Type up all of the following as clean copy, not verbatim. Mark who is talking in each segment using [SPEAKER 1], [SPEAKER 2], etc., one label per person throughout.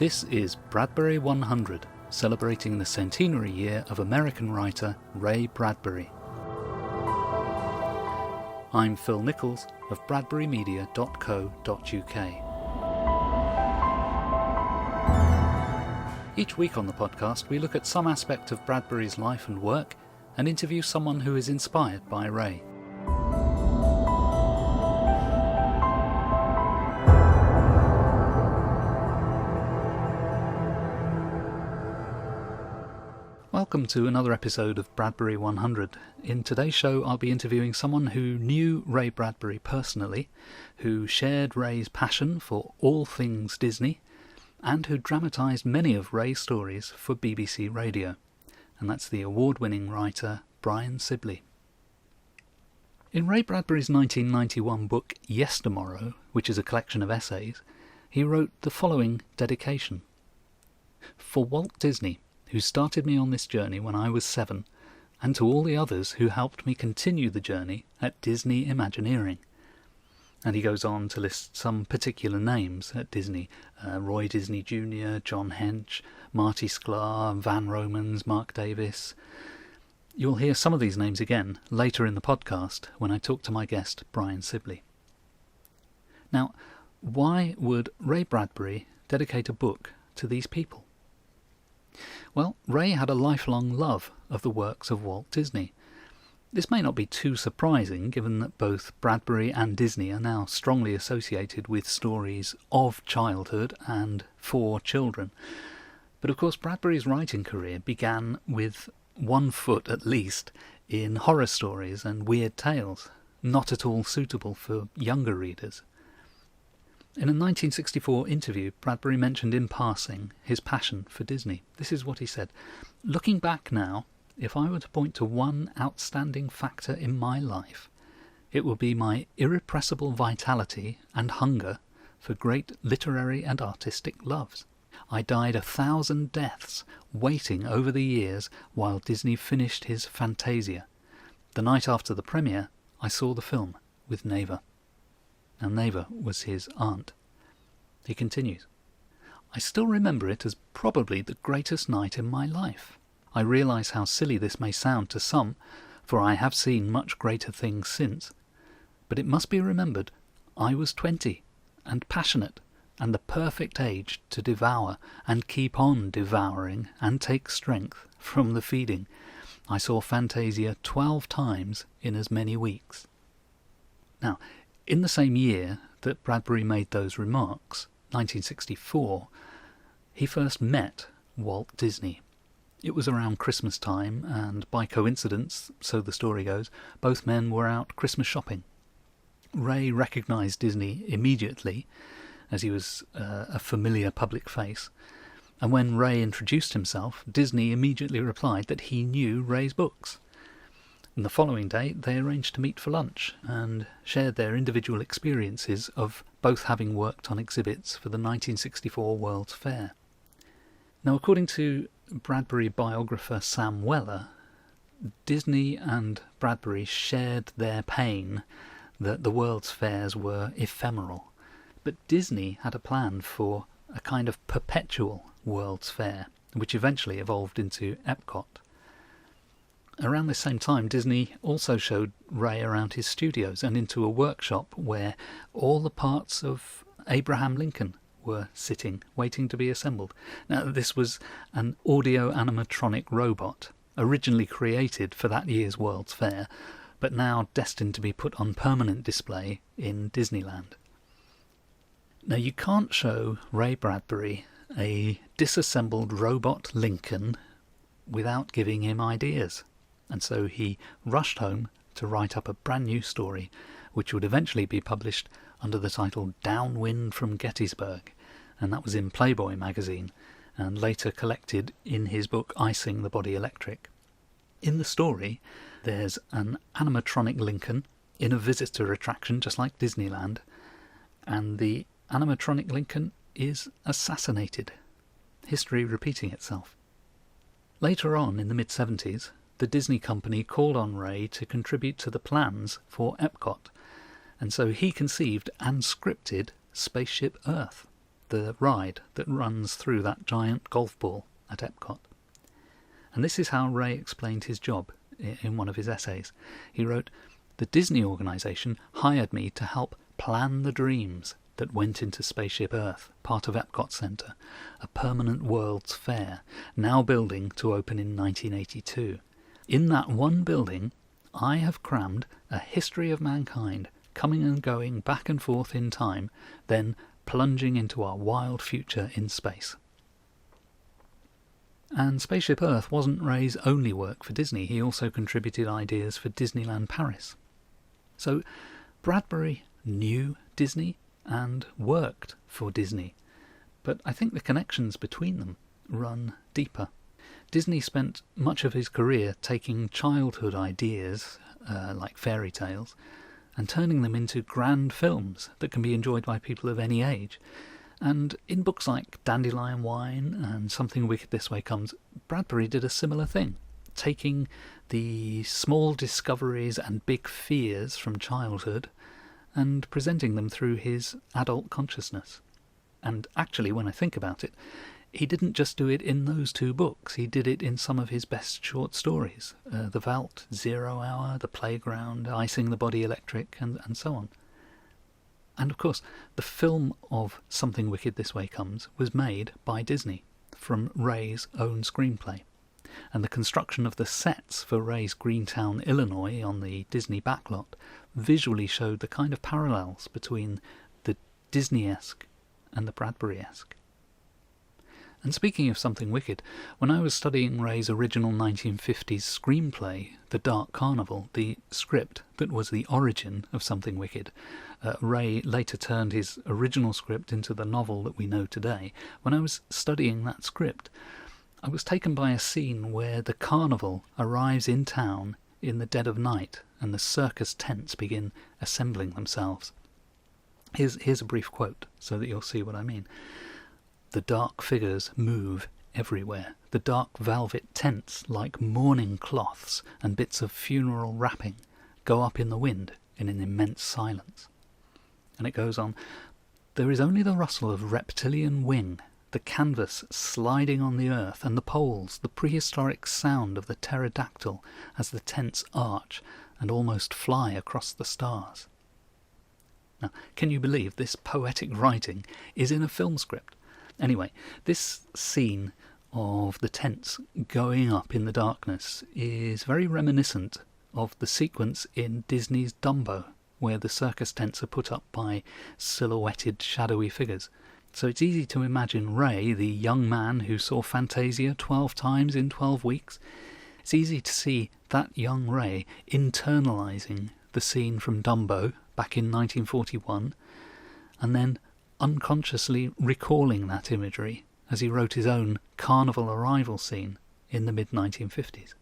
[SPEAKER 1] This is Bradbury 100, celebrating the centenary year of American writer Ray Bradbury. I'm Phil Nichols of bradburymedia.co.uk. Each week on the podcast we look at some aspect of Bradbury's life and work and interview someone who is inspired by Ray. Welcome to another episode of Bradbury 100. In today's show I'll be interviewing someone who knew Ray Bradbury personally, who shared Ray's passion for all things Disney, and who dramatised many of Ray's stories for BBC Radio. And that's the award-winning writer Brian Sibley. In Ray Bradbury's 1991 book Yestermorrow, which is a collection of essays, he wrote the following dedication. For Walt Disney, who started me on this journey when I was 7, and to all the others who helped me continue the journey at Disney Imagineering. And he goes on to list some particular names at Disney, Roy Disney Jr., John Hench, Marty Sklar, Van Romans, Mark Davis. You'll hear some of these names again later in the podcast when I talk to my guest Brian Sibley. Now, why would Ray Bradbury dedicate a book to these people? Well, Ray had a lifelong love of the works of Walt Disney. This may not be too surprising, given that both Bradbury and Disney are now strongly associated with stories of childhood and for children. But of course Bradbury's writing career began with one foot at least in horror stories and weird tales, not at all suitable for younger readers. In a 1964 interview, Bradbury mentioned in passing his passion for Disney. This is what he said. Looking back now, if I were to point to one outstanding factor in my life, it would be my irrepressible vitality and hunger for great literary and artistic loves. I died 1,000 deaths waiting over the years while Disney finished his Fantasia. The night after the premiere, I saw the film with Neva. Now, Neva was his aunt. He continues, I still remember it as probably the greatest night in my life. I realise how silly this may sound to some, for I have seen much greater things since. But it must be remembered, I was 20, and passionate, and the perfect age to devour, and keep on devouring, and take strength from the feeding. I saw Fantasia 12 times in as many weeks. Now, in the same year that Bradbury made those remarks, 1964, he first met Walt Disney. It was around Christmas time, and by coincidence, so the story goes, both men were out Christmas shopping. Ray recognised Disney immediately, as he was a familiar public face, and when Ray introduced himself, Disney immediately replied that he knew Ray's books. And the following day they arranged to meet for lunch and shared their individual experiences of both having worked on exhibits for the 1964 World's Fair. Now, according to Bradbury biographer Sam Weller, Disney and Bradbury shared their pain that the World's Fairs were ephemeral, but Disney had a plan for a kind of perpetual World's Fair, which eventually evolved into Epcot. Around this same time, Disney also showed Ray around his studios and into a workshop where all the parts of Abraham Lincoln were sitting, waiting to be assembled. Now, this was an audio-animatronic robot, originally created for that year's World's Fair, but now destined to be put on permanent display in Disneyland. Now, you can't show Ray Bradbury a disassembled robot Lincoln without giving him ideas. And so he rushed home to write up a brand new story, which would eventually be published under the title Downwind from Gettysburg, and that was in Playboy magazine, and later collected in his book Icing the Body Electric. In the story, there's an animatronic Lincoln in a visitor attraction just like Disneyland, and the animatronic Lincoln is assassinated, history repeating itself. Later on, in the mid-70s, the Disney company called on Ray to contribute to the plans for Epcot, and so he conceived and scripted Spaceship Earth, the ride that runs through that giant golf ball at Epcot. And this is how Ray explained his job in one of his essays. He wrote, "The Disney organisation hired me to help plan the dreams that went into Spaceship Earth, part of Epcot Centre, a permanent World's Fair, now building to open in 1982. In that one building, I have crammed a history of mankind, coming and going back and forth in time, then plunging into our wild future in space." And Spaceship Earth wasn't Ray's only work for Disney. He also contributed ideas for Disneyland Paris. So Bradbury knew Disney and worked for Disney, but I think the connections between them run deeper. Disney spent much of his career taking childhood ideas, like fairy tales, and turning them into grand films that can be enjoyed by people of any age. And in books like Dandelion Wine and Something Wicked This Way Comes, Bradbury did a similar thing, taking the small discoveries and big fears from childhood and presenting them through his adult consciousness. And actually, when I think about it, he didn't just do it in those two books, he did it in some of his best short stories, The Veldt, 0 Hour, The Playground, Icing the Body Electric, and so on. And of course, the film of Something Wicked This Way Comes was made by Disney, from Ray's own screenplay. And the construction of the sets for Ray's Greentown, Illinois, on the Disney backlot, visually showed the kind of parallels between the Disney-esque and the Bradbury-esque. And speaking of Something Wicked, when I was studying Ray's original 1950s screenplay, The Dark Carnival, the script that was the origin of Something Wicked, Ray later turned his original script into the novel that we know today. When I was studying that script, I was taken by a scene where the carnival arrives in town in the dead of night and the circus tents begin assembling themselves. Here's a brief quote so that you'll see what I mean. "The dark figures move everywhere. The dark velvet tents, like mourning cloths and bits of funeral wrapping, go up in the wind in an immense silence." And it goes on, "There is only the rustle of reptilian wing, the canvas sliding on the earth, and the poles, the prehistoric sound of the pterodactyl as the tents arch and almost fly across the stars." Now, can you believe this poetic writing is in a film script? Anyway, this scene of the tents going up in the darkness is very reminiscent of the sequence in Disney's Dumbo, where the circus tents are put up by silhouetted shadowy figures. So it's easy to imagine Ray, the young man who saw Fantasia 12 times in 12 weeks. It's easy to see that young Ray internalising the scene from Dumbo back in 1941, and then unconsciously recalling that imagery as he wrote his own carnival arrival scene in the mid-1950s.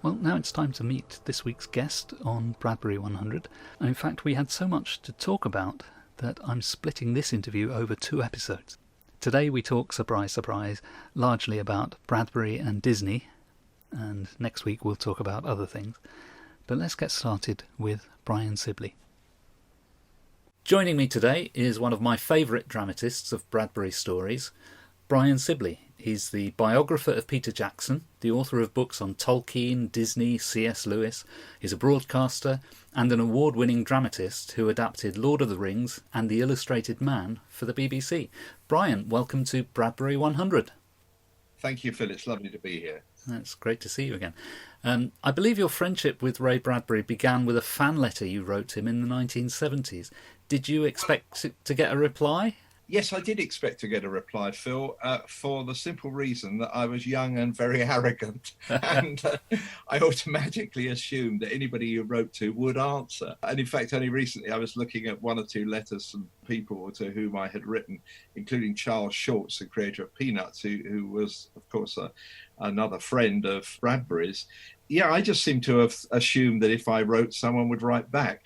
[SPEAKER 1] Well, now it's time to meet this week's guest on Bradbury 100. And in fact, we had so much to talk about that I'm splitting this interview over 2 episodes. Today we talk, surprise, surprise, largely about Bradbury and Disney, and next week we'll talk about other things. But let's get started with Brian Sibley. Joining me today is one of my favourite dramatists of Bradbury stories, Brian Sibley. He's the biographer of Peter Jackson, the author of books on Tolkien, Disney, C.S. Lewis. He's a broadcaster and an award-winning dramatist who adapted Lord of the Rings and The Illustrated Man for the BBC. Brian, welcome to Bradbury 100.
[SPEAKER 2] Thank you, Phil. It's lovely to be here.
[SPEAKER 1] It's great to see you again. I believe your friendship with Ray Bradbury began with a fan letter you wrote him in the 1970s. Did you expect to get a reply?
[SPEAKER 2] Yes, I did expect to get a reply, Phil, for the simple reason that I was young and very arrogant. And I automatically assumed that anybody you wrote to would answer. And in fact, only recently I was looking at 1 or 2 letters from people to whom I had written, including Charles Schulz, the creator of Peanuts, who was, of course, another friend of Bradbury's. Yeah, I just seem to have assumed that if I wrote, someone would write back.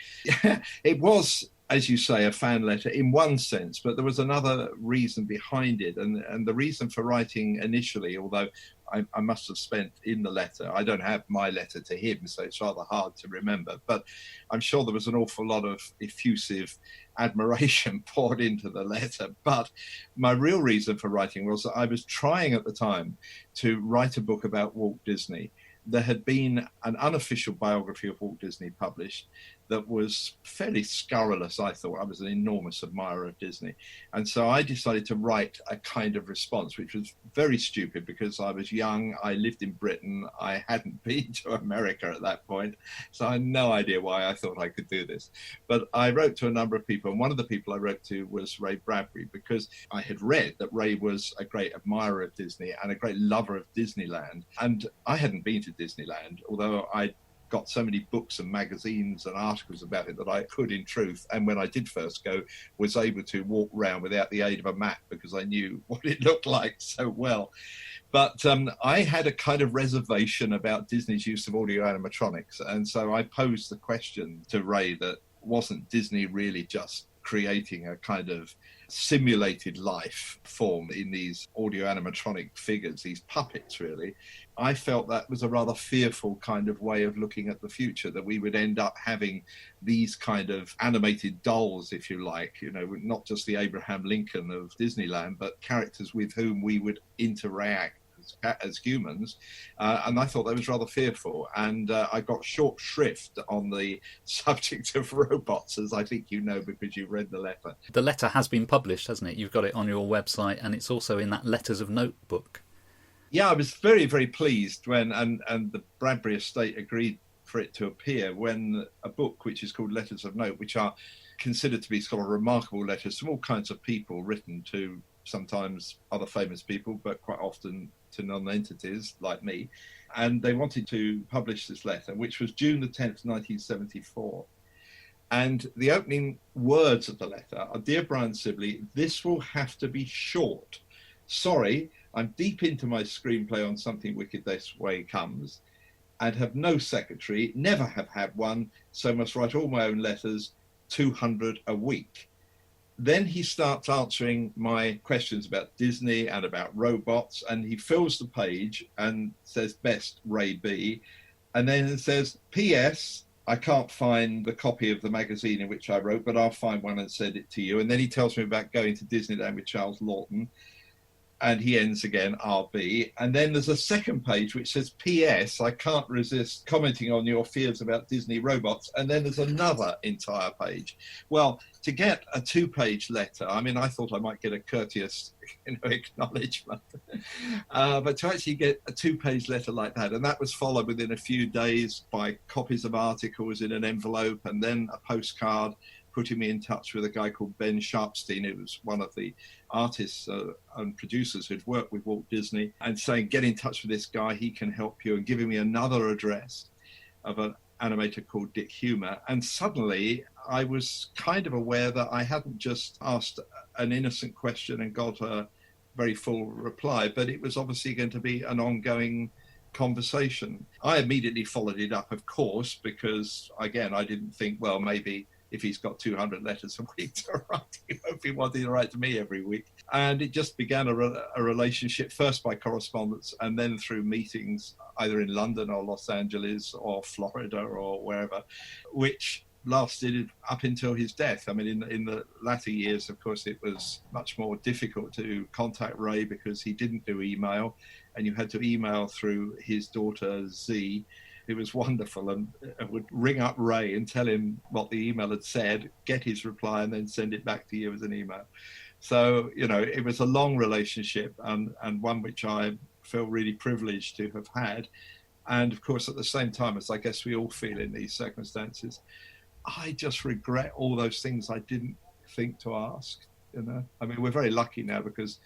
[SPEAKER 2] It was, as you say, a fan letter in one sense, but there was another reason behind it. And the reason for writing initially, although I must have spent in the letter. I don't have my letter to him, so it's rather hard to remember, but I'm sure there was an awful lot of effusive admiration poured into the letter. But my real reason for writing was that I was trying at the time to write a book about Walt Disney. There had been an unofficial biography of Walt Disney published that was fairly scurrilous, I thought. I was an enormous admirer of Disney. And so I decided to write a kind of response, which was very stupid because I was young, I lived in Britain, I hadn't been to America at that point, so I had no idea why I thought I could do this. But I wrote to a number of people, and one of the people I wrote to was Ray Bradbury, because I had read that Ray was a great admirer of Disney and a great lover of Disneyland. And I hadn't been to Disneyland, although I'd got so many books and magazines and articles about it that I could, in truth, and when I did first go, was able to walk around without the aid of a map because I knew what it looked like so well. But I had a kind of reservation about Disney's use of audio animatronics, and so I posed the question to Ray that wasn't Disney really just creating a kind of simulated life form in these audio animatronic figures, these puppets really. I felt that was a rather fearful kind of way of looking at the future, that we would end up having these kind of animated dolls, if you like, you know, not just the Abraham Lincoln of Disneyland, but characters with whom we would interact as humans, and I thought that was rather fearful, and I got short shrift on the subject of robots, as I think you know because you read the letter.
[SPEAKER 1] The letter has been published, hasn't it? You've got it on your website, and it's also in that Letters of Note book.
[SPEAKER 2] Yeah, I was very, very pleased when, and the Bradbury estate agreed for it to appear, when a book which is called Letters of Note, which are considered to be sort of remarkable letters from all kinds of people, written to sometimes other famous people, but quite often to non-entities like me. And they wanted to publish this letter, which was June the 10th, 1974. And the opening words of the letter are, "Dear Brian Sibley, this will have to be short. Sorry, I'm deep into my screenplay on Something Wicked This Way Comes, and have no secretary, never have had one, so must write all my own letters, 200 a week." Then he starts answering my questions about Disney and about robots, and he fills the page and says, "Best, Ray B." And then it says, "P.S. I can't find the copy of the magazine in which I wrote, but I'll find one and send it to you." And then he tells me about going to Disneyland with Charles Lawton. And he ends again, "RB." And then there's a second page which says, "P.S. I can't resist commenting on your fears about Disney robots." And then there's another entire page. Well, to get a 2-page letter, I mean, I thought I might get a courteous acknowledgement. But to actually get a 2-page letter like that, and that was followed within a few days by copies of articles in an envelope, and then a postcard putting me in touch with a guy called Ben Sharpstein, who was one of the artists and producers who'd worked with Walt Disney, and saying, "Get in touch with this guy, he can help you," and giving me another address of an animator called Dick Humer. And suddenly I was kind of aware that I hadn't just asked an innocent question and got a very full reply, but it was obviously going to be an ongoing conversation. I immediately followed it up, of course, because again, I didn't think, well, maybe if he's got 200 letters a week to write, he won't be wanting to write to me every week. And it just began a relationship, first by correspondence and then through meetings, either in London or Los Angeles or Florida or wherever, which lasted up until his death. I mean, in the latter years, of course, it was much more difficult to contact Ray because he didn't do email, and you had to email through his daughter, Z. It was wonderful, and I would ring up Ray and tell him what the email had said, get his reply, and then send it back to you as an email. So, you know, it was a long relationship, and one which I feel really privileged to have had. And of course, at the same time, as I guess we all feel in these circumstances, I just regret all those things I didn't think to ask. You know, I mean, we're very lucky now because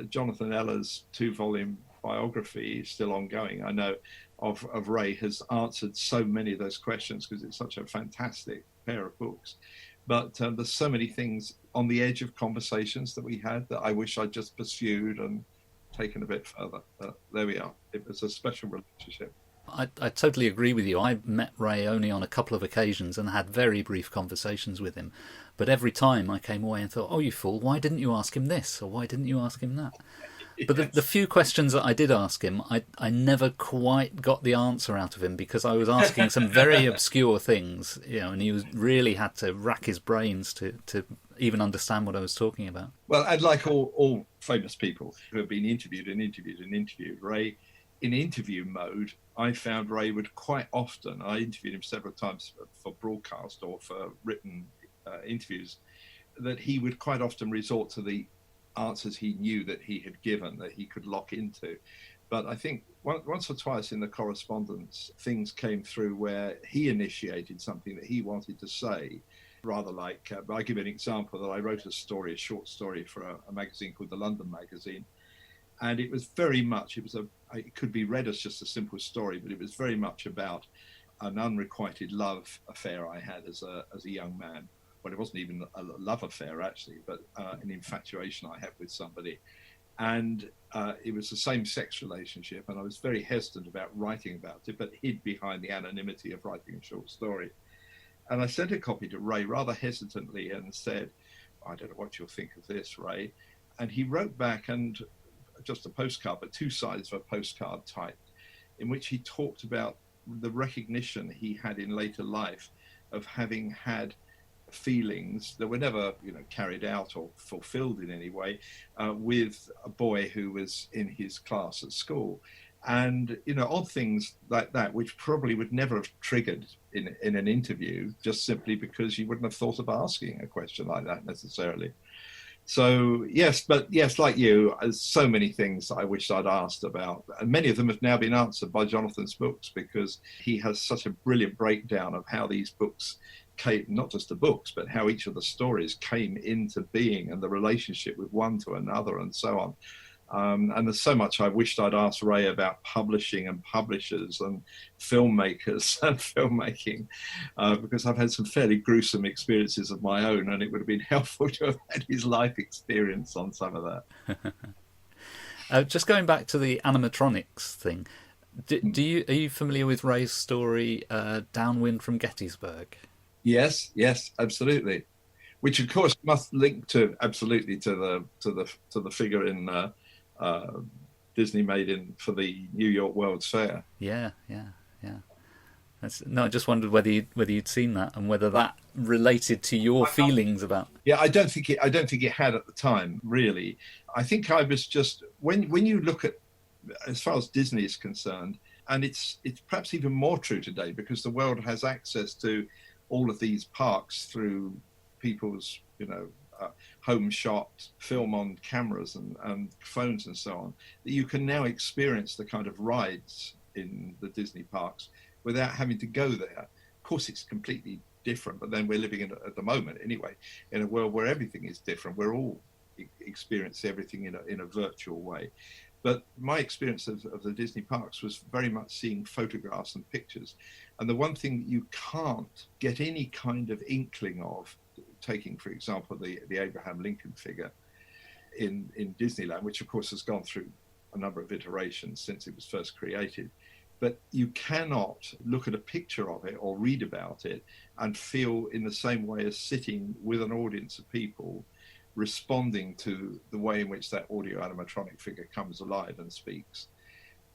[SPEAKER 2] Jonathan Eller's 2-volume biography is still ongoing, I know, of Ray, has answered so many of those questions because it's such a fantastic pair of books. But there's so many things on the edge of conversations that we had that I wish I'd just pursued and taken a bit further. But there we are. It was a special relationship.
[SPEAKER 1] I totally agree with you. I met Ray only on a couple of occasions and had very brief conversations with him. But every time I came away and thought, "Oh, you fool, why didn't you ask him this? Or why didn't you ask him that?" But the few questions that I did ask him, I never quite got the answer out of him, because I was asking some very obscure things, and he really had to rack his brains to even understand what I was talking about.
[SPEAKER 2] Well, and like all famous people who have been interviewed, Ray, in interview mode, I found Ray would quite often, I interviewed him several times for broadcast or for written interviews, that he would quite often resort to the answers he knew that he had given, that he could lock into. But I think once or twice in the correspondence, things came through where he initiated something that he wanted to say, rather like, I'll give you an example, that I wrote a short story for a magazine called The London Magazine. And it was very much, it could be read as just a simple story, but it was very much about an unrequited love affair I had as a young man. Well, it wasn't even a love affair, actually, but an infatuation I had with somebody. And it was a same-sex relationship, and I was very hesitant about writing about it, but hid behind the anonymity of writing a short story. And I sent a copy to Ray rather hesitantly and said, I don't know what you'll think of this, Ray. And he wrote back, and just a postcard, but 2 sides of a postcard typed, in which he talked about the recognition he had in later life of having had feelings that were never, carried out or fulfilled in any way, with a boy who was in his class at school. And, odd things like that, which probably would never have triggered in an interview, just simply because you wouldn't have thought of asking a question like that necessarily. So, yes, like you, there's so many things I wished I'd asked about. And many of them have now been answered by Jonathan's books, because he has such a brilliant breakdown of how these books came, not just the books, but how each of the stories came into being and the relationship with one to another and so on. And there's so much I wished I'd asked Ray about publishing and publishers and filmmakers and filmmaking, because I've had some fairly gruesome experiences of my own, and it would have been helpful to have had his life experience on some of
[SPEAKER 1] that. Just going back to the animatronics thing, are you familiar with Ray's story, Downwind from Gettysburg?
[SPEAKER 2] Yes, absolutely. Which of course must link to the figure in Disney made for the New York World's Fair.
[SPEAKER 1] Yeah. I just wondered whether you'd seen that and whether that related to your feelings about.
[SPEAKER 2] Yeah, I don't think it had at the time, really. I think I was just when you look at, as far as Disney is concerned, and it's perhaps even more true today, because the world has access to all of these parks through people's home shot film on cameras and phones and so on, that you can now experience the kind of rides in the Disney parks without having to go there. Of course, it's completely different, but then we're living at the moment anyway in a world where everything is different. We're all experiencing everything in a virtual way. But my experience of the Disney parks was very much seeing photographs and pictures. And the one thing you can't get any kind of inkling of, taking, for example, the Abraham Lincoln figure in Disneyland, which of course has gone through a number of iterations since it was first created, but you cannot look at a picture of it or read about it and feel in the same way as sitting with an audience of people responding to the way in which that audio animatronic figure comes alive and speaks.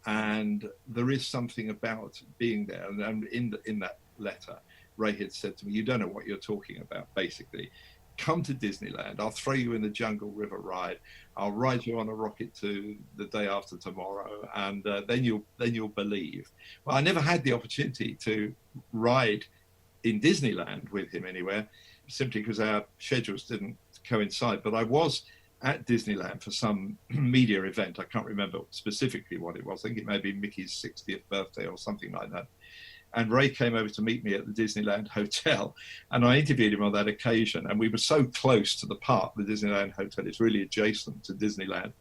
[SPEAKER 2] And there is something about being there. And in that letter, Ray had said to me, you don't know what you're talking about, basically. Come to Disneyland. I'll throw you in the Jungle River ride. I'll ride you on a rocket to the day after tomorrow, and then you'll believe. Well, I never had the opportunity to ride in Disneyland with him anywhere, simply because our schedules didn't coincide. But I was at Disneyland for some media event. I can't remember specifically what it was. I think it may be Mickey's 60th birthday or something like that. And Ray came over to meet me at the Disneyland Hotel, and I interviewed him on that occasion. And we were so close to the park, the Disneyland Hotel is really adjacent to Disneyland,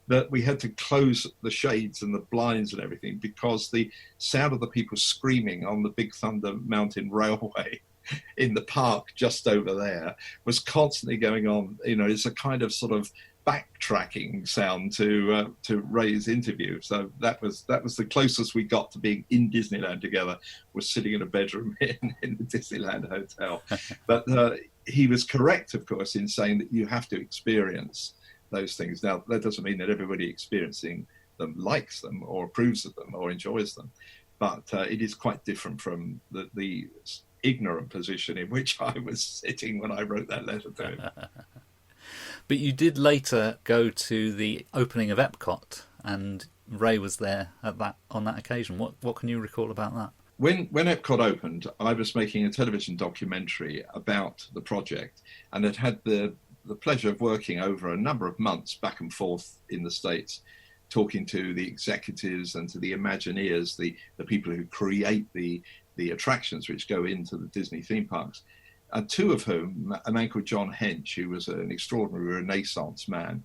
[SPEAKER 2] that we had to close the shades and the blinds and everything, because the sound of the people screaming on the Big Thunder Mountain Railway in the park just over there was constantly going on. It's a kind of sort of backtracking sound to Ray's interview. So that was the closest we got to being in Disneyland together, was sitting in a bedroom in the Disneyland Hotel. But he was correct, of course, in saying that you have to experience those things. Now, that doesn't mean that everybody experiencing them likes them or approves of them or enjoys them, but it is quite different from the ignorant position in which I was sitting when I wrote that letter to him.
[SPEAKER 1] But you did later go to the opening of Epcot, and Ray was there on that occasion. What can you recall about that?
[SPEAKER 2] When Epcot opened, I was making a television documentary about the project, and had the pleasure of working over a number of months back and forth in the States, talking to the executives and to the Imagineers, the people who create the attractions which go into the Disney theme parks. Two of whom, a man called John Hench, who was an extraordinary Renaissance man,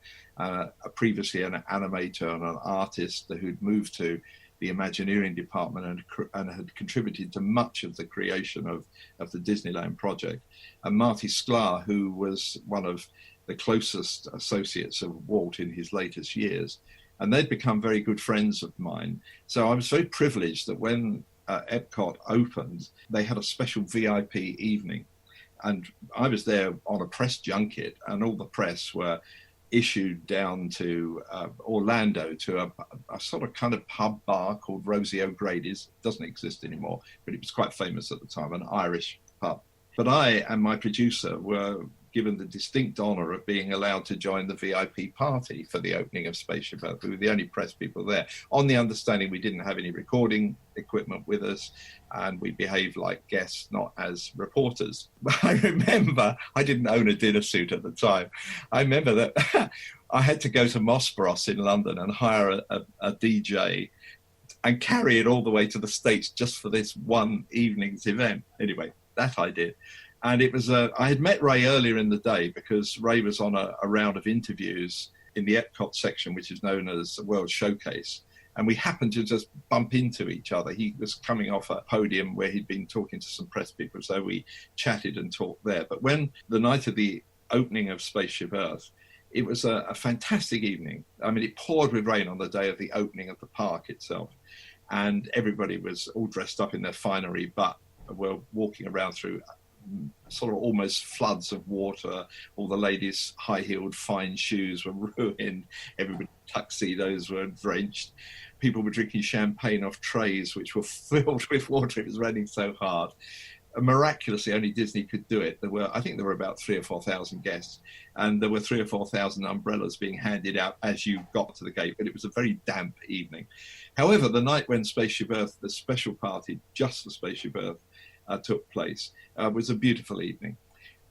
[SPEAKER 2] previously an animator and an artist who'd moved to the Imagineering department and had contributed to much of the creation of the Disneyland project, and Marty Sklar, who was one of the closest associates of Walt in his latest years. And they'd become very good friends of mine. So I was very privileged that when Epcot opened, they had a special VIP evening. And I was there on a press junket, and all the press were issued down to Orlando to a sort of kind of pub bar called Rosie O'Grady's. It doesn't exist anymore, but it was quite famous at the time, an Irish pub. But I and my producer were given the distinct honour of being allowed to join the VIP party for the opening of Spaceship Earth. We were the only press people there, on the understanding we didn't have any recording equipment with us, and we behaved like guests, not as reporters. I remember, I didn't own a dinner suit at the time. I remember that I had to go to Mossborough in London and hire a DJ and carry it all the way to the States just for this one evening's event. Anyway, that I did. And it was, I had met Ray earlier in the day because Ray was on a round of interviews in the Epcot section, which is known as World Showcase. And we happened to just bump into each other. He was coming off a podium where he'd been talking to some press people, so we chatted and talked there. But when the night of the opening of Spaceship Earth, it was a fantastic evening. I mean, it poured with rain on the day of the opening of the park itself. And everybody was all dressed up in their finery, but were walking around through sort of almost floods of water. All the ladies' high-heeled fine shoes were ruined. Everybody's tuxedos were drenched. People were drinking champagne off trays which were filled with water. It was raining so hard. And miraculously, only Disney could do it. I think there were about 3,000 or 4,000 guests, and there were 3,000 or 4,000 umbrellas being handed out as you got to the gate. But it was a very damp evening. However, the night when Spaceship Earth, the special party, just for Spaceship Earth, took place, was a beautiful evening.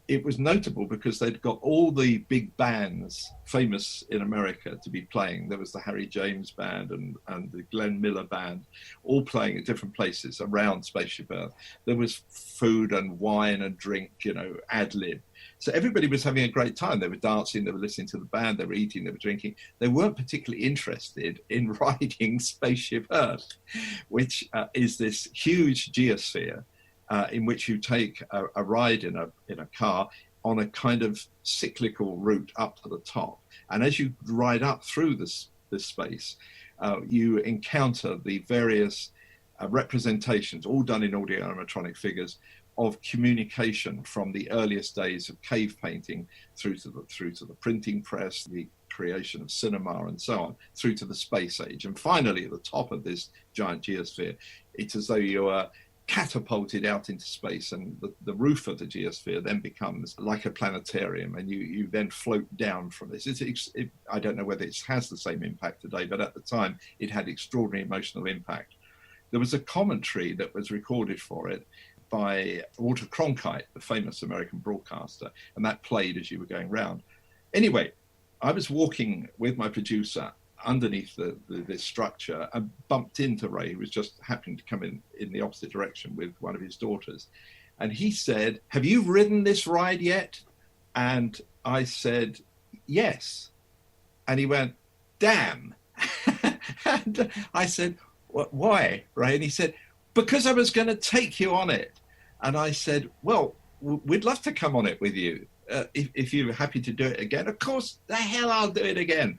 [SPEAKER 2] It was notable because they'd got all the big bands famous in America to be playing. There was the Harry James Band and the Glenn Miller Band, all playing at different places around Spaceship Earth. There was food and wine and drink, ad lib. So everybody was having a great time. They were dancing, they were listening to the band, they were eating, they were drinking. They weren't particularly interested in riding Spaceship Earth, which is this huge geosphere in which you take a ride in a car on a kind of cyclical route up to the top. And as you ride up through this space, you encounter the various representations, all done in audio animatronic figures, of communication from the earliest days of cave painting through to the printing press, the creation of cinema and so on, through to the space age. And finally, at the top of this giant geosphere, it's as though you are catapulted out into space, and the roof of the geosphere then becomes like a planetarium, and you then float down from this. I don't know whether it has the same impact today, but at the time it had extraordinary emotional impact. There was a commentary that was recorded for it by Walter Cronkite, the famous American broadcaster, and that played as you were going round. Anyway, I was walking with my producer underneath this structure and bumped into Ray, who was just happening to come in the opposite direction with one of his daughters. And he said, "Have you ridden this ride yet?" And I said, "Yes." And he went, "Damn." And I said, "Why, Ray?" And he said, "Because I was going to take you on it." And I said, "Well, we'd love to come on it with you if you're happy to do it again." "Of course, the hell I'll do it again."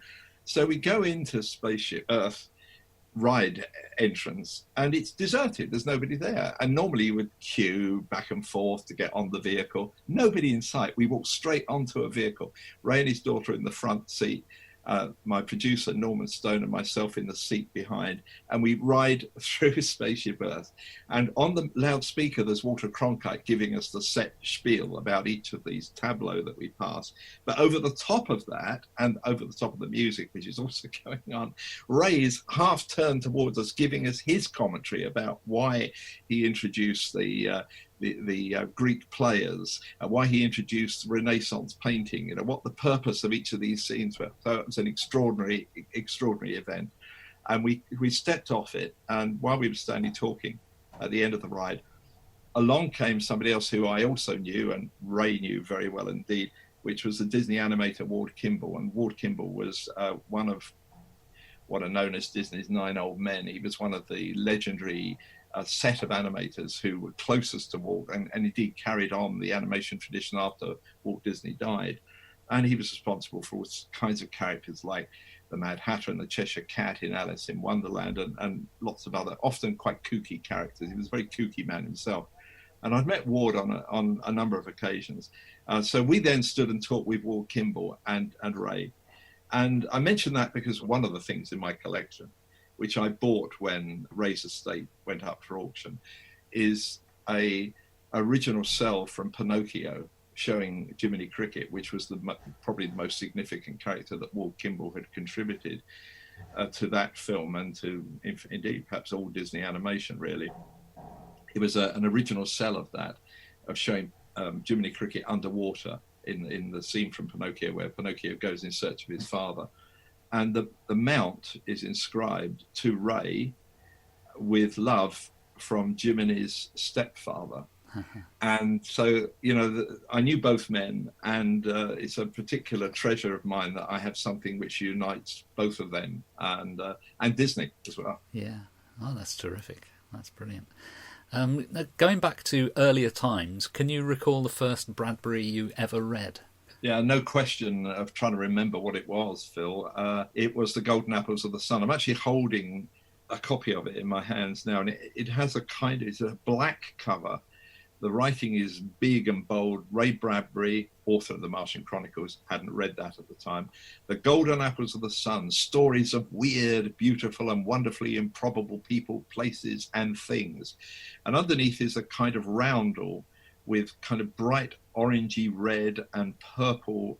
[SPEAKER 2] So we go into Spaceship Earth. ride entrance, and it's deserted. There's nobody there. And normally you would queue back and forth to get on the vehicle. Nobody in sight. We walked straight onto a vehicle. Ray and his daughter in the front seat, my producer Norman Stone and myself in the seat behind, and we ride through Spaceship Earth. And on the loudspeaker there's Walter Cronkite giving us the set spiel about each of these tableaux that we pass. But over the top of that, and over the top of the music, which is also going on, Ray is half turned towards us giving us his commentary about why he introduced the Greek players, why he introduced Renaissance painting, what the purpose of each of these scenes were. So it was an extraordinary event. And we stepped off it, and while we were standing talking at the end of the ride, along came somebody else who I also knew, and Ray knew very well indeed, which was the Disney animator Ward Kimball. And Ward Kimball was one of what are known as Disney's 9 old men. He was one of the legendary set of animators who were closest to Walt, and indeed carried on the animation tradition after Walt Disney died. And he was responsible for all kinds of characters like the Mad Hatter and the Cheshire Cat in Alice in Wonderland, and lots of other, often quite kooky characters. He was a very kooky man himself. And I'd met Ward on a number of occasions. So we then stood and talked with Ward Kimball and Ray. And I mention that because one of the things in my collection, which I bought when Ray's estate went up for auction, is a original cell from Pinocchio showing Jiminy Cricket, which was probably the most significant character that Walt Kimball had contributed to that film, and to indeed perhaps all Disney animation really. It was an original cell of that, of showing Jiminy Cricket underwater in the scene from Pinocchio where Pinocchio goes in search of his father. And the mount is inscribed to Ray with love from Jiminy's stepfather. And so, I knew both men, and it's a particular treasure of mine that I have something which unites both of them, and Disney as well.
[SPEAKER 1] Yeah. Oh, that's terrific. That's brilliant. Going back to earlier times, can you recall the first Bradbury you ever read?
[SPEAKER 2] Yeah, no question of trying to remember what it was, Phil. It was The Golden Apples of the Sun. I'm actually holding a copy of it in my hands now, and it has it's a black cover. The writing is big and bold. Ray Bradbury, author of The Martian Chronicles, hadn't read that at the time. The Golden Apples of the Sun, stories of weird, beautiful, and wonderfully improbable people, places, and things. And underneath is a kind of roundel with kind of bright orangey red and purple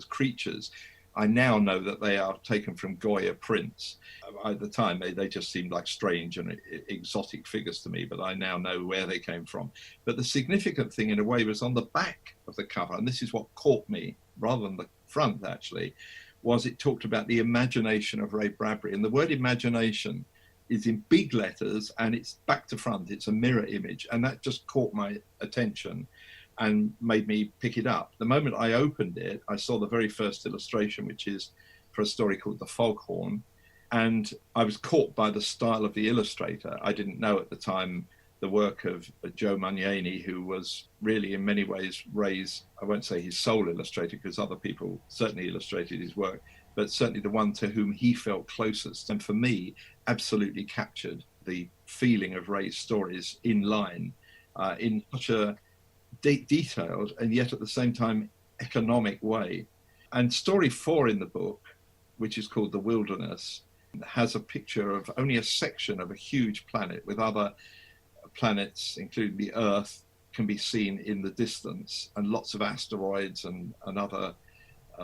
[SPEAKER 2] creatures. I now know that they are taken from Goya prints. At the time, they just seemed like strange and exotic figures to me, but I now know where they came from. But the significant thing, in a way, was on the back of the cover, and this is what caught me, rather than the front, actually, was it talked about the imagination of Ray Bradbury. And the word imagination is in big letters, and it's back to front. It's a mirror image, and that just caught my attention and made me pick it up. The moment I opened it, I saw the very first illustration, which is for a story called The Foghorn, and I was caught by the style of the illustrator. I didn't know at the time the work of Joe Maniani, who was really in many ways Ray's, I won't say his sole illustrator, because other people certainly illustrated his work, but certainly the one to whom he felt closest, and for me, absolutely captured the feeling of Ray's stories in line, in such a detailed and yet at the same time economic way. And story 4 in the book, which is called The Wilderness, has a picture of only a section of a huge planet, with other planets, including the Earth, can be seen in the distance, and lots of asteroids and other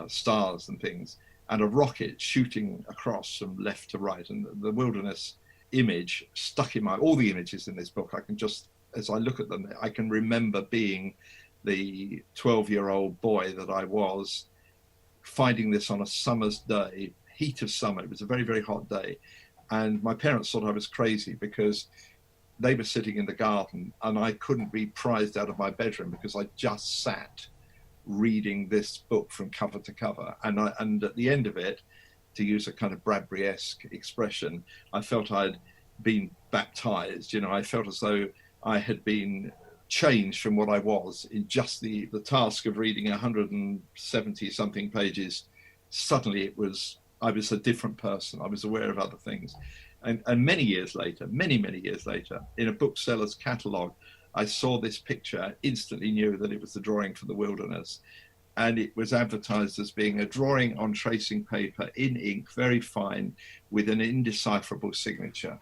[SPEAKER 2] stars and things, and a rocket shooting across from left to right. And the wilderness image stuck in all the images in this book, I can just, as I look at them, I can remember being the 12-year-old boy that I was, finding this on a summer's day, heat of summer. It was a very, very hot day. And my parents thought I was crazy because they were sitting in the garden and I couldn't be prized out of my bedroom because I just sat reading this book from cover to cover. And at the end of it, to use a kind of Bradbury-esque expression, I felt I'd been baptized. I felt as though I had been changed from what I was in just the task of reading 170 something pages. Suddenly I was a different person. I was aware of other things. And many years later, many years later, in a bookseller's catalogue, I saw this picture, instantly knew that it was the drawing for The Wilderness. And it was advertised as being a drawing on tracing paper in ink, very fine, with an indecipherable signature.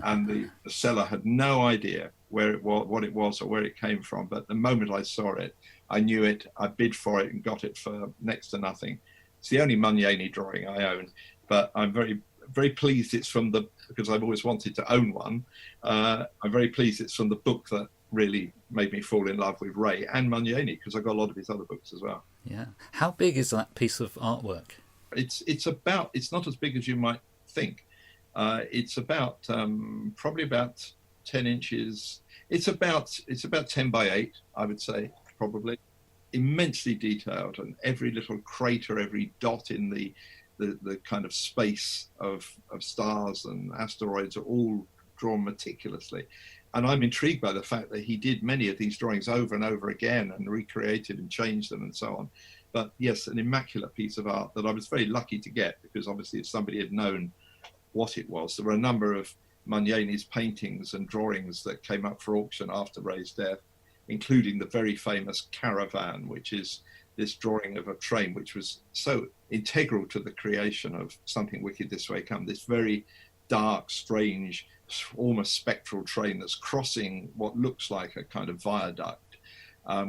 [SPEAKER 2] And the seller had no idea where it was, what it was, or where it came from. But the moment I saw it, I knew it. I bid for it and got it for next to nothing. It's the only Mugnani drawing I own, but I'm very pleased it's from because I've always wanted to own one. I'm very pleased it's from the book that really made me fall in love with Ray and Mugnani, because I got a lot of his other books as well.
[SPEAKER 1] Yeah. How big is that piece of artwork?
[SPEAKER 2] It's not as big as you might think. It's about probably about 10 inches. It's about 10 by 8, I would say, probably. Immensely detailed, and every little crater, every dot in the kind of space of stars and asteroids are all drawn meticulously. And I'm intrigued by the fact that he did many of these drawings over and over again and recreated and changed them and so on. But yes, an immaculate piece of art that I was very lucky to get, because obviously if somebody had known what it was, there were a number of Mugnani's paintings and drawings that came up for auction after Ray's death, including the very famous Caravan, which is this drawing of a train which was so integral to the creation of Something Wicked This Way Come, this very dark, strange, almost spectral train that's crossing what looks like a kind of viaduct,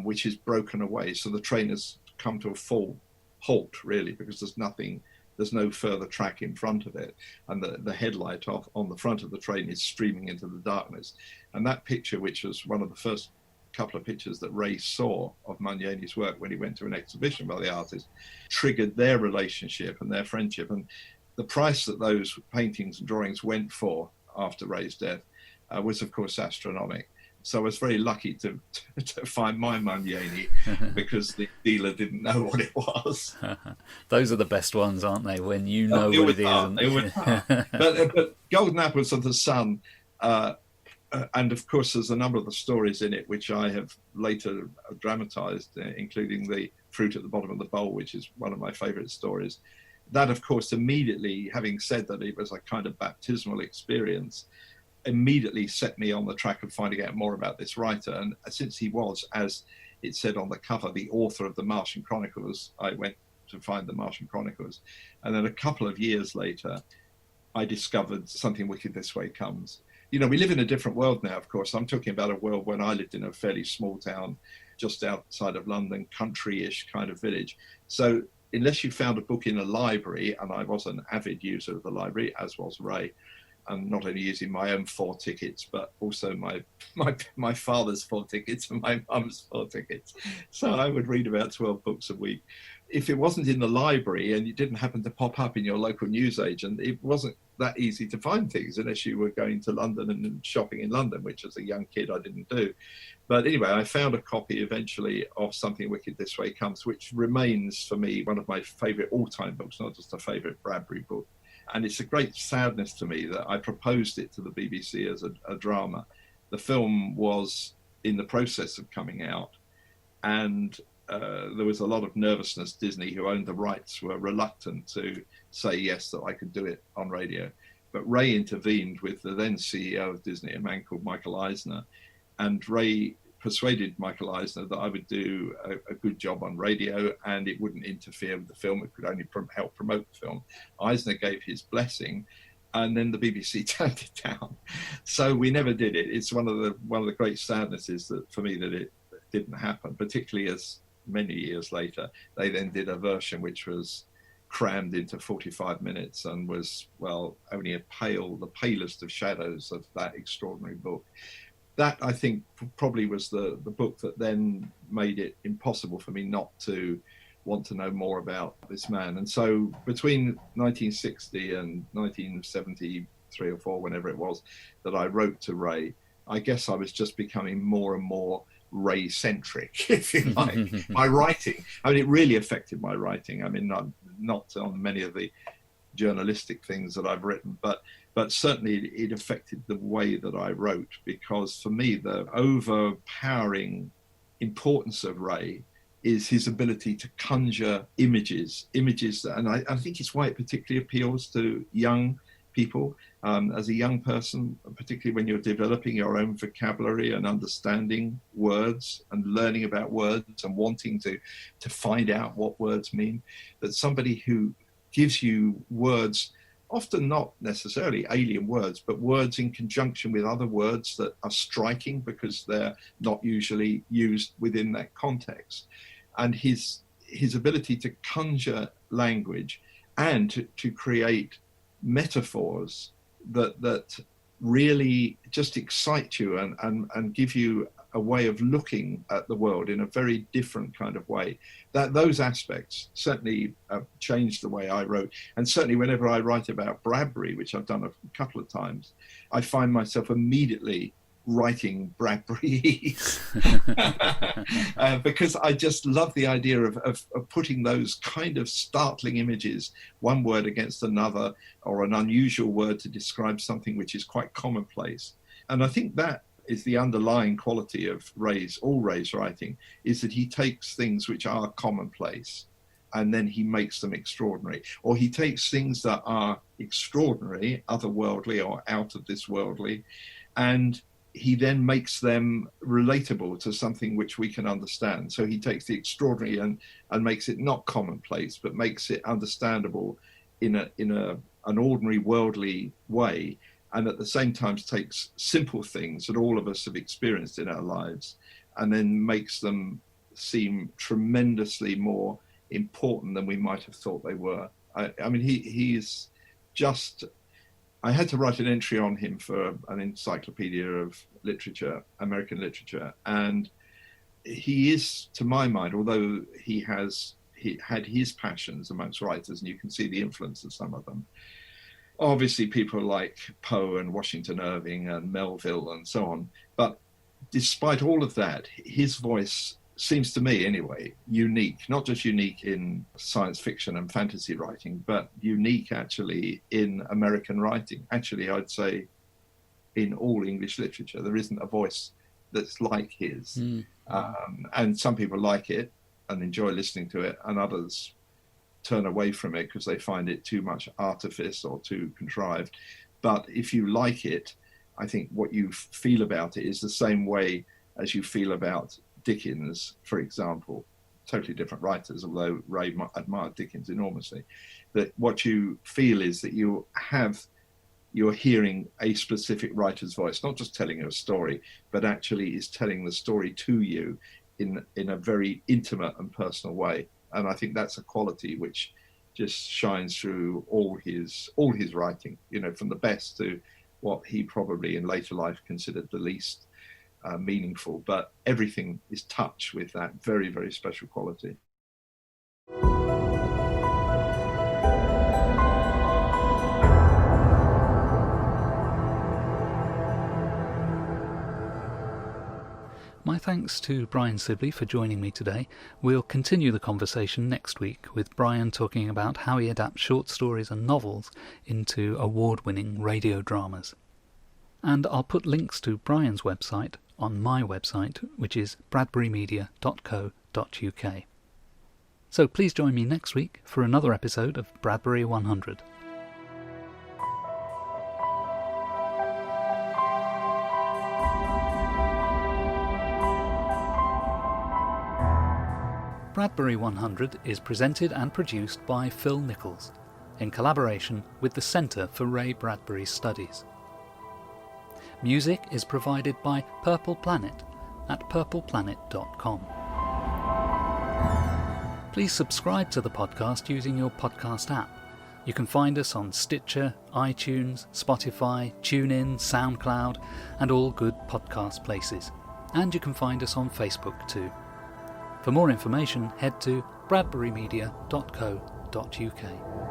[SPEAKER 2] which is broken away. So the train has come to a full halt, really, because there's no further track in front of it. And the headlight on the front of the train is streaming into the darkness. And that picture, which was one of the first couple of pictures that Ray saw of Mugnani's work when he went to an exhibition by the artist, triggered their relationship and their friendship. And the price that those paintings and drawings went for after Ray's death was, of course, astronomical. So I was very lucky to find my Mugnani, because the dealer didn't know what it was.
[SPEAKER 1] Those are the best ones, aren't they? When you know what it is.
[SPEAKER 2] But Golden Apples of the Sun, and of course there's a number of the stories in it which I have later dramatized, including The Fruit at the Bottom of the Bowl, which is one of my favorite stories. That, of course, immediately, having said that it was a kind of baptismal experience, immediately set me on the track of finding out more about this writer. And since he was, as it said on the cover, the author of the Martian Chronicles, I went to find the Martian Chronicles. And then a couple of years later, I discovered Something Wicked This Way Comes. You know, we live in a different world now, of course. I'm talking about a world when I lived in a fairly small town just outside of London, country-ish kind of village. So unless you found a book in a library, and I was an avid user of the library, as was Ray, and not only using my own 4 tickets, but also my father's 4 tickets and my mum's 4 tickets. So I would read about 12 books a week. If it wasn't in the library and you didn't happen to pop up in your local newsagent, it wasn't that easy to find things unless you were going to London and shopping in London, which as a young kid I didn't do. But anyway, I found a copy eventually of Something Wicked This Way Comes, which remains for me one of my favourite all-time books, not just a favourite Bradbury book. And it's a great sadness to me that I proposed it to the BBC as a drama. The film was in the process of coming out, and there was a lot of nervousness. Disney, who owned the rights, were reluctant to say yes, that I could do it on radio. But Ray intervened with the then CEO of Disney, a man called Michael Eisner, and Ray persuaded Michael Eisner that I would do a good job on radio and it wouldn't interfere with the film. It could only help promote the film. Eisner gave his blessing, and then the BBC turned it down. So we never did it. It's one of the great sadnesses that for me that it didn't happen, particularly as many years later they then did a version which was crammed into 45 minutes and was, well, only the palest of shadows of that extraordinary book. That, I think, probably was the book that then made it impossible for me not to want to know more about this man. And so between 1960 and 1973 or 4, whenever it was, that I wrote to Ray, I guess I was just becoming more and more Ray-centric, if you like. My writing, I mean, it really affected my writing. I mean, not on many of the journalistic things that I've written, but certainly it affected the way that I wrote, because for me the overpowering importance of Ray is his ability to conjure images that, and I think it's why it particularly appeals to young people. As a young person, particularly when you're developing your own vocabulary and understanding words and learning about words and wanting to find out what words mean, that somebody who gives you words, often not necessarily alien words, but words in conjunction with other words that are striking because they're not usually used within that context. And his ability to conjure language and to create metaphors that really just excite you and give you a way of looking at the world in a very different kind of way. That those aspects certainly changed the way I wrote. And certainly whenever I write about Bradbury, which I've done a couple of times, I find myself immediately writing Bradbury because I just love the idea of putting those kind of startling images, one word against another, or an unusual word to describe something which is quite commonplace. And I think that is the underlying quality of all Ray's writing, is that he takes things which are commonplace and then he makes them extraordinary, or he takes things that are extraordinary, otherworldly or out of this worldly, and he then makes them relatable to something which we can understand. So he takes the extraordinary and makes it not commonplace, but makes it understandable in an ordinary worldly way, and at the same time takes simple things that all of us have experienced in our lives and then makes them seem tremendously more important than we might have thought they were. I mean, he's just... I had to write an entry on him for an encyclopedia of literature, American literature, and he is, to my mind, although he had his passions amongst writers, and you can see the influence of some of them. Obviously, people like Poe and Washington Irving and Melville and so on. But despite all of that, his voice seems to me anyway unique, not just unique in science fiction and fantasy writing, but unique actually in American writing. Actually, I'd say in all English literature, there isn't a voice that's like his. And some people like it and enjoy listening to it, and others turn away from it because they find it too much artifice or too contrived. But if you like it, I think what you feel about it is the same way as you feel about Dickens, for example. Totally different writers, although Ray admired Dickens enormously. That what you feel is that you're hearing a specific writer's voice, not just telling you a story, but actually is telling the story to you in a very intimate and personal way. And I think that's a quality which just shines through all his writing, from the best to what he probably in later life considered the least meaningful, but everything is touched with that very, very special quality.
[SPEAKER 1] My thanks to Brian Sibley for joining me today. We'll continue the conversation next week with Brian talking about how he adapts short stories and novels into award-winning radio dramas. And I'll put links to Brian's website on my website, which is bradburymedia.co.uk. So please join me next week for another episode of Bradbury 100. Bradbury 100 is presented and produced by Phil Nichols, in collaboration with the Centre for Ray Bradbury Studies. Music is provided by Purple Planet at purpleplanet.com. Please subscribe to the podcast using your podcast app. You can find us on Stitcher, iTunes, Spotify, TuneIn, SoundCloud, and all good podcast places. And you can find us on Facebook too. For more information, head to bradburymedia.co.uk.